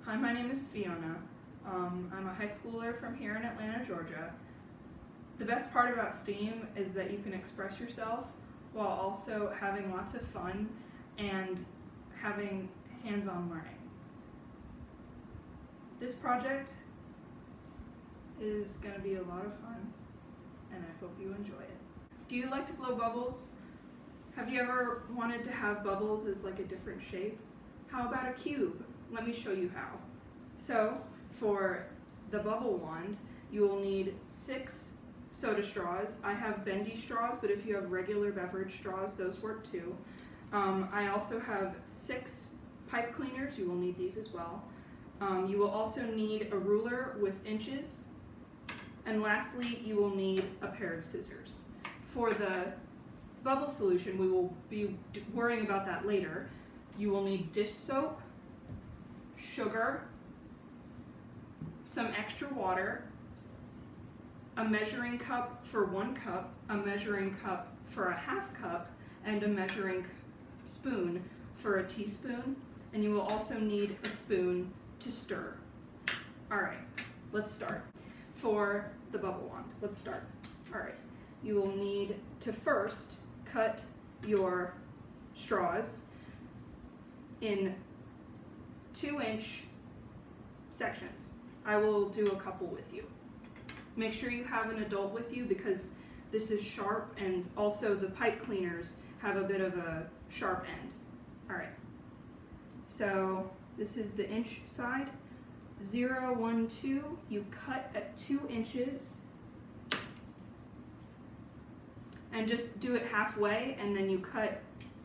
Hi, my name is Fiona. I'm a high schooler from here in Atlanta, Georgia. The best part about STEAM is that you can express yourself while also having lots of fun and having hands-on learning. This project is going to be a lot of fun, and I hope you enjoy it. Do you like to blow bubbles? Have you ever wanted to have bubbles as like a different shape? How about a cube? Let me show you how. So, for the bubble wand, you will need 6 soda straws. I have bendy straws, but if you have regular beverage straws, those work too. I also have 6 pipe cleaners. You will need these as well. You will also need a ruler with inches. And lastly, you will need a pair of scissors. For the bubble solution, we will be worrying about that later. You will need dish soap, sugar, some extra water, a measuring cup for 1 cup, a measuring cup for a half cup, and a measuring spoon for a teaspoon. And you will also need a spoon to stir. All right, let's start. For the bubble wand, let's start. All right, you will need to first cut your straws in 2-inch sections. I will do a couple with you. Make sure you have an adult with you because this is sharp, and also the pipe cleaners have a bit of a sharp end. All right, so this is the inch side. 0, 1, 2, you cut at 2 inches and just do it halfway, and then you cut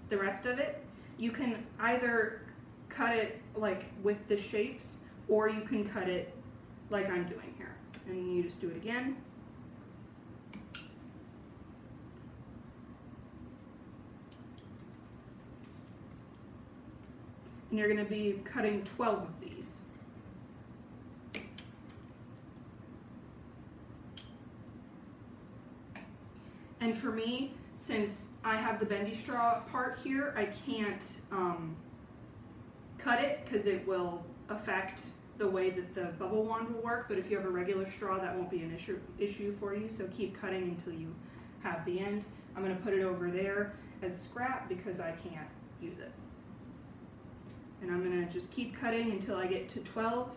the rest of it. You can either cut it like with the shapes, or you can cut it like I'm doing here. And you just do it again. And you're going to be cutting 12 of these. And for me, since I have the bendy straw part here, I can't cut it because it will affect the way that the bubble wand will work. But if you have a regular straw, that won't be an issue for you. So keep cutting until you have the end. I'm going to put it over there as scrap because I can't use it. And I'm going to just keep cutting until I get to 12.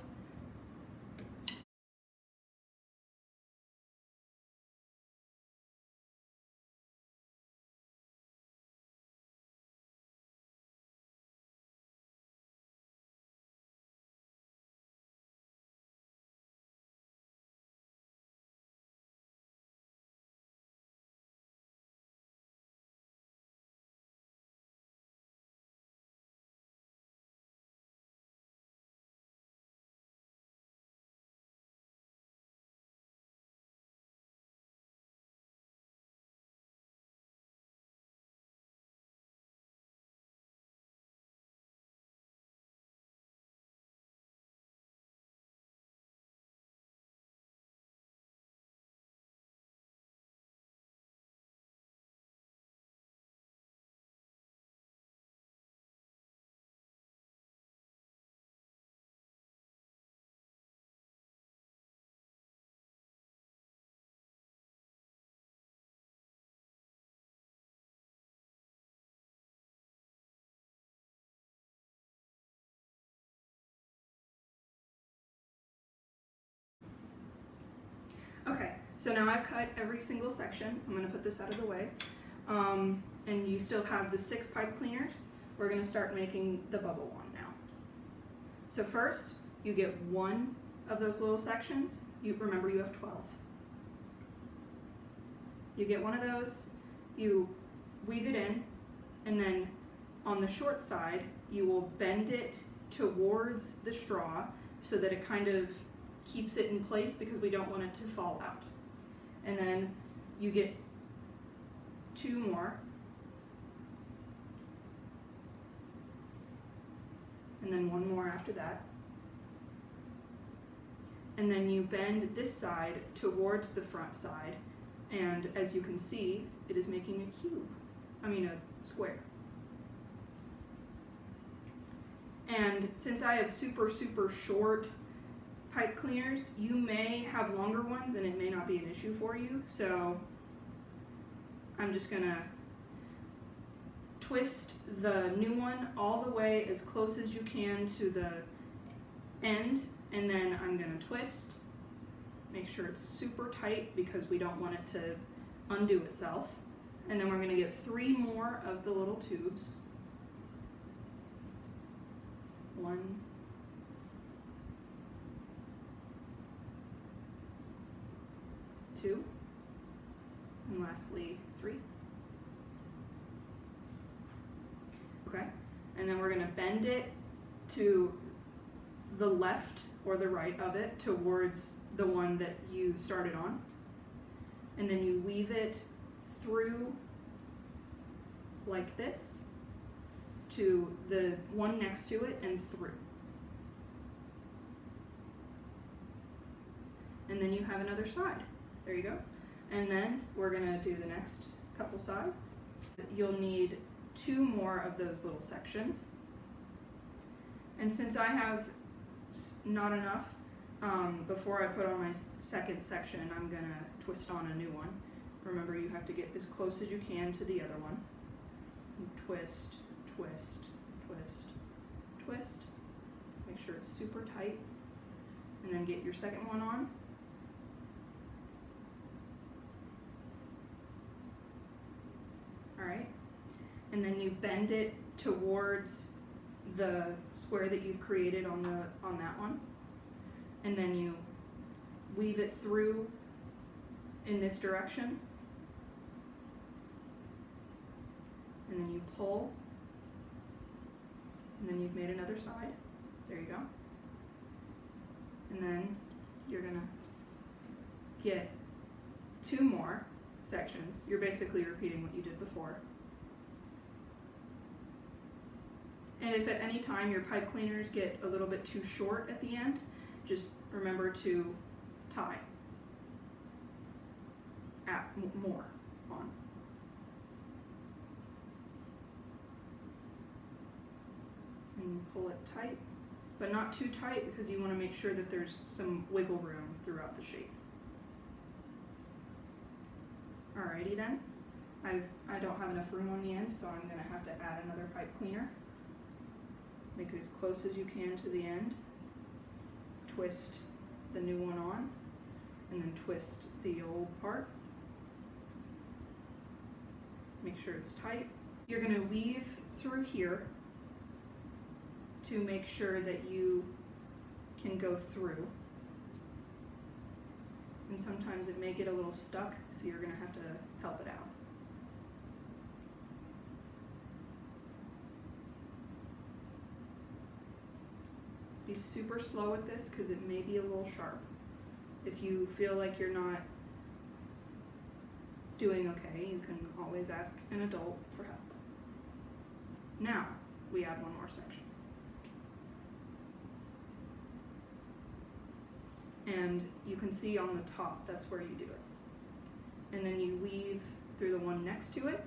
Okay, so now I've cut every single section. I'm going to put this out of the way. And you still have the 6 pipe cleaners. We're going to start making the bubble wand now. So first, you get 1 of those little sections. Remember, you have 12. You get 1 of those, you weave it in, and then on the short side, you will bend it towards the straw so that it kind of keeps it in place because we don't want it to fall out. And then you get 2 more. And then 1 more after that. And then you bend this side towards the front side, and as you can see, it is making a square. And since I have super short pipe cleaners, you may have longer ones and it may not be an issue for you. So I'm just gonna twist the new one all the way as close as you can to the end, and then I'm gonna twist. Make sure it's super tight because we don't want it to undo itself. And then we're gonna get 3 more of the little tubes. 1, 2, and lastly 3. Okay, and then we're gonna bend it to the left or the right of it towards the one that you started on. And then you weave it through like this to the one next to it and through. And then you have another side. There you go. And then we're gonna do the next couple sides. You'll need 2 more of those little sections. And since I have not enough, before I put on my second section, I'm gonna twist on a new one. Remember, you have to get as close as you can to the other one. And twist, twist, twist, twist. Make sure it's super tight. And then get your second one on. All right. And then you bend it towards the square that you've created on that one, and then you weave it through in this direction, and then you pull, and then you've made another side. There you go. And then you're gonna get 2 more sections. You're basically repeating what you did before. And if at any time your pipe cleaners get a little bit too short at the end, just remember to tie more on. And pull it tight, but not too tight because you want to make sure that there's some wiggle room throughout the shape. Alrighty then, I don't have enough room on the end, so I'm going to have to add another pipe cleaner. Make it as close as you can to the end. Twist the new one on, and then twist the old part. Make sure it's tight. You're going to weave through here to make sure that you can go through. And sometimes it may get a little stuck, so you're going to have to help it out. Be super slow with this because it may be a little sharp. If you feel like you're not doing okay, you can always ask an adult for help. Now, we add 1 more section. And you can see on the top, that's where you do it. And then you weave through the one next to it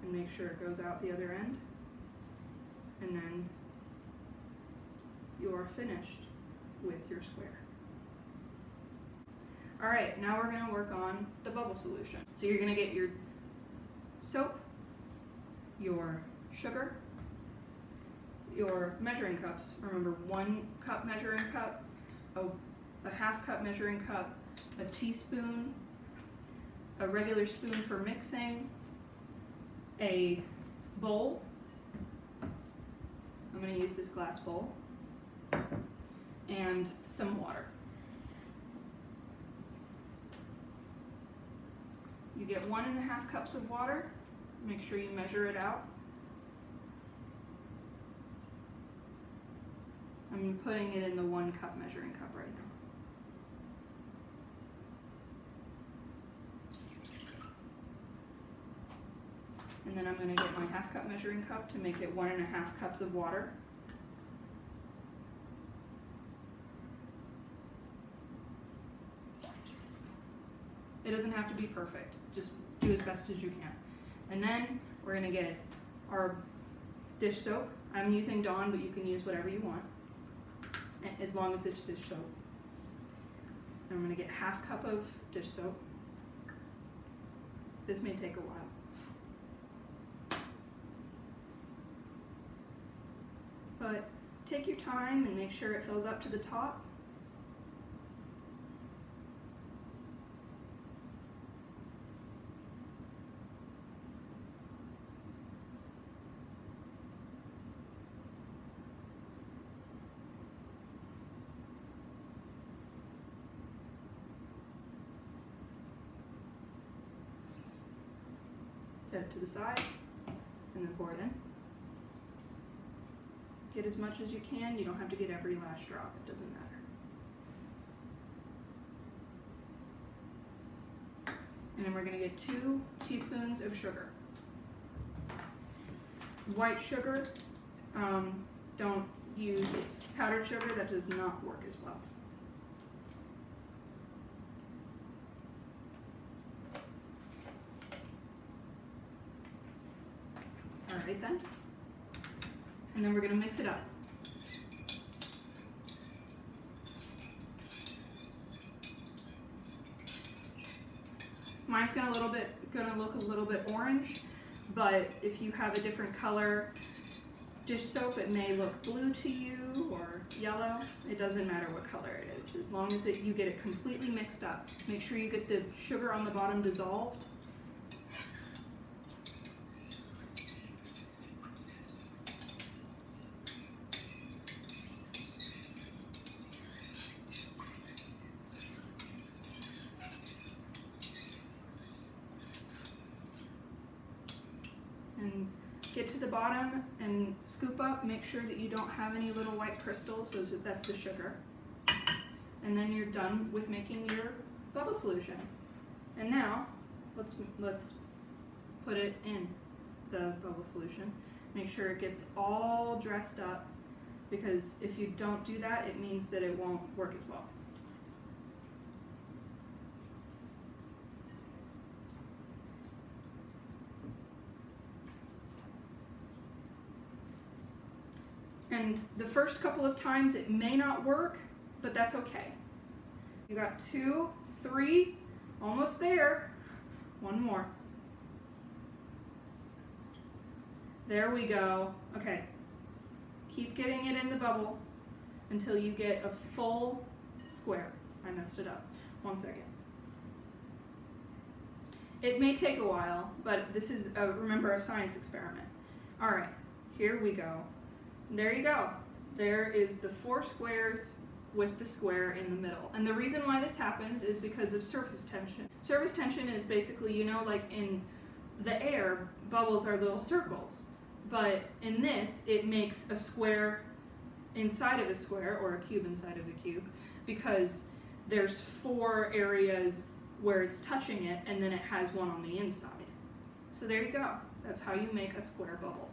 and make sure it goes out the other end. And then you are finished with your square. All right, now we're gonna work on the bubble solution. So you're gonna get your soap, your sugar, your measuring cups. Remember, 1 cup measuring cup, a half cup measuring cup, a teaspoon, a regular spoon for mixing, a bowl. I'm gonna use this glass bowl, and some water. You get 1.5 cups of water. Make sure you measure it out. I'm putting it in the 1 cup measuring cup right now. And then I'm going to get my half cup measuring cup to make it 1.5 cups of water. It doesn't have to be perfect, just do as best as you can. And then we're going to get our dish soap. I'm using Dawn, but you can use whatever you want, as long as it's dish soap. I'm going to get half cup of dish soap. This may take a while. But take your time and make sure it fills up to the top. Set it to the side and then pour it in. Get as much as you can. You don't have to get every last drop. It doesn't matter. And then we're going to get 2 teaspoons of sugar. White sugar, don't use powdered sugar. That does not work as well. Alright then. And then we're going to mix it up. Mine's going to look a little bit orange, but if you have a different color dish soap, it may look blue to you or yellow. It doesn't matter what color it is, as long as you get it completely mixed up. Make sure you get the sugar on the bottom dissolved. And get to the bottom and scoop up. Make sure that you don't have any little white crystals. That's the sugar. And then you're done with making your bubble solution. And now let's put it in the bubble solution. Make sure it gets all dressed up, because if you don't do that, it means that it won't work as well. And the first couple of times it may not work, but that's okay. You got 2, 3, almost there. One more. There we go. Okay. Keep getting it in the bubble until you get a full square. I messed it up. 1 second. It may take a while, but this is, remember, a science experiment. All right, here we go. There you go. There is the 4 squares with the square in the middle. And the reason why this happens is because of surface tension. Surface tension is basically, you know, like in the air, bubbles are little circles. But in this, it makes a square inside of a square, or a cube inside of a cube, because there's 4 areas where it's touching it, and then it has one on the inside. So there you go. That's how you make a square bubble.